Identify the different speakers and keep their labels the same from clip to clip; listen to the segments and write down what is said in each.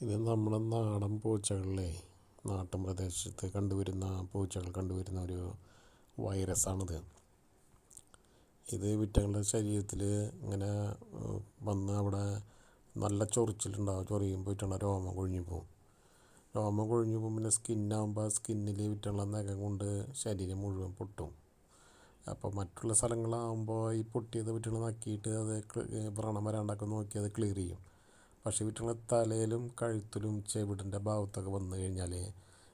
Speaker 1: ഇത് നമ്മുടെ നാടൻ പൂച്ചകളിലെ നാട്ടിൻ പ്രദേശത്ത് കണ്ടുവരുന്ന പൂച്ചകൾ കണ്ടുവരുന്ന ഒരു വൈറസാണിത്. ഇത് ഇവറ്റകളുടെ ശരീരത്തിൽ ഇങ്ങനെ വന്ന് അവിടെ നല്ല ചൊറിച്ചിലുണ്ടാവും. ചൊറിയുമ്പോൾ ഇവറ്റകളുടെ രോമം കൊഴിഞ്ഞു പോകും. രോമം കൊഴിഞ്ഞു പോകും. പിന്നെ സ്കിന്നാകുമ്പോൾ ആ സ്കിന്നിൽ ഇവറ്റകളുടെ നഖം കൊണ്ട് ശരീരം മുഴുവൻ പൊട്ടും. അപ്പോൾ മറ്റുള്ള സ്ഥലങ്ങളാകുമ്പോൾ ഈ പൊട്ടിയത് ഇവറ്റകൾ നക്കിയിട്ട് അത് വ്രണം വരാണ്ടൊക്കെ നോക്കി അത് ക്ലിയർ ചെയ്യും. പക്ഷേ ഇവറ്റകളുടെ തലയിലും കഴുത്തിലും ചെവിടിൻ്റെ ഭാഗത്തൊക്കെ വന്നു കഴിഞ്ഞാൽ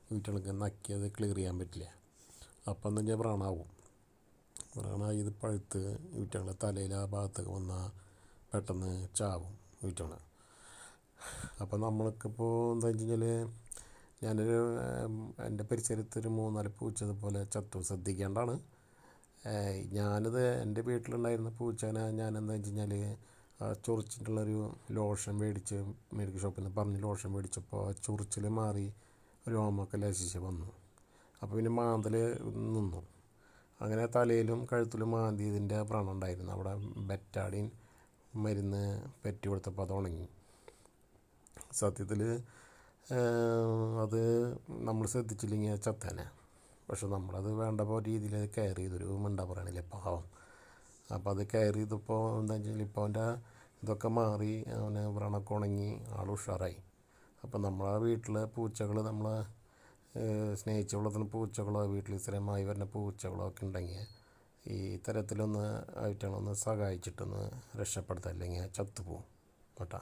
Speaker 1: ഇവറ്റകൾക്ക് നക്കി അത് ക്ലിയർ ചെയ്യാൻ പറ്റില്ല. അപ്പം എന്ന് വെച്ചാൽ വ്രണമാവും. വ്രണമായി ഇത് പഴുത്ത് ഇവറ്റകളുടെ തലയിൽ ആ ഭാഗത്തൊക്കെ വന്നാൽ പെട്ടെന്ന് ചാവും ഇവറ്റകൾ. അപ്പോൾ നമ്മൾക്കിപ്പോൾ എന്താ വെച്ച് കഴിഞ്ഞാൽ ഞാനൊരു എൻ്റെ പരിസരത്ത് ഒരു 3-4 പൂച്ച ഇതുപോലെ ചത്തു. ശ്രദ്ധിക്കേണ്ടതാണ്. ഞാനിത് എൻ്റെ വീട്ടിലുണ്ടായിരുന്ന പൂച്ചേനെ ഞാൻ എന്താ വെച്ച് കഴിഞ്ഞാൽ ചൊറിച്ചിട്ടുള്ളൊരു ലോഷൻ മേടിച്ച് മെഡിക്കൽ ഷോപ്പിൽ നിന്ന് പറഞ്ഞ് ലോഷൻ മേടിച്ചപ്പോൾ ചൊറിച്ചിൽ മാറി രോമമൊക്കെ ലേശിച്ച് വന്നു. അപ്പോൾ പിന്നെ മാന്തൽ നിന്നു. അങ്ങനെ തലയിലും കഴുത്തിലും മാന്തിയതിൻ്റെ വ്രണം ഉണ്ടായിരുന്നു. അവിടെ ബെറ്റാഡിൻ മരുന്ന് പെറ്റി കൊടുത്തപ്പോൾ അത് ഉണങ്ങി. സത്യത്തിൽ അത് നമ്മൾ ശ്രദ്ധിച്ചില്ലെങ്കിൽ ചത്തേനെ. പക്ഷെ നമ്മളത് വേണ്ട രീതിയിൽ അത് കെയർ ചെയ്തൊരു മിണ്ട പറയണില്ല പാവം. അപ്പോൾ അത് കെയർ ചെയ്തപ്പോൾ എന്താ വെച്ചാൽ ഇപ്പോൾ അവൻ്റെ ഇതൊക്കെ മാറി അവന് വ്രണമൊക്കെ ഉണങ്ങി ആൾ ഉഷാറായി. അപ്പോൾ നമ്മളെ വീട്ടിലെ പൂച്ചകൾ നമ്മൾ സ്നേഹിച്ച് വളർത്തുന്ന പൂച്ചകളോ വീട്ടിൽ സ്ഥിരമായി വരുന്ന പൂച്ചകളോ ഒക്കെ ഉണ്ടെങ്കിൽ ഈ തരത്തിലൊന്ന് ആയിട്ടാണൊന്ന് സഹായിച്ചിട്ടൊന്ന് രക്ഷപ്പെടുത്തുക, അല്ലെങ്കിൽ ചത്തുപോകും കേട്ടോ.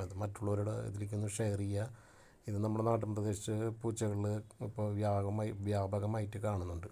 Speaker 1: അത് മറ്റുള്ളവരുടെ ഇതിലേക്കൊന്ന് ഷെയർ ചെയ്യുക. ഇത് നമ്മുടെ നാട്ടിൻ പ്രദേശത്ത് പൂച്ചകളിൽ ഇപ്പോൾ വ്യാപകമായിട്ട് കാണുന്നുണ്ട്.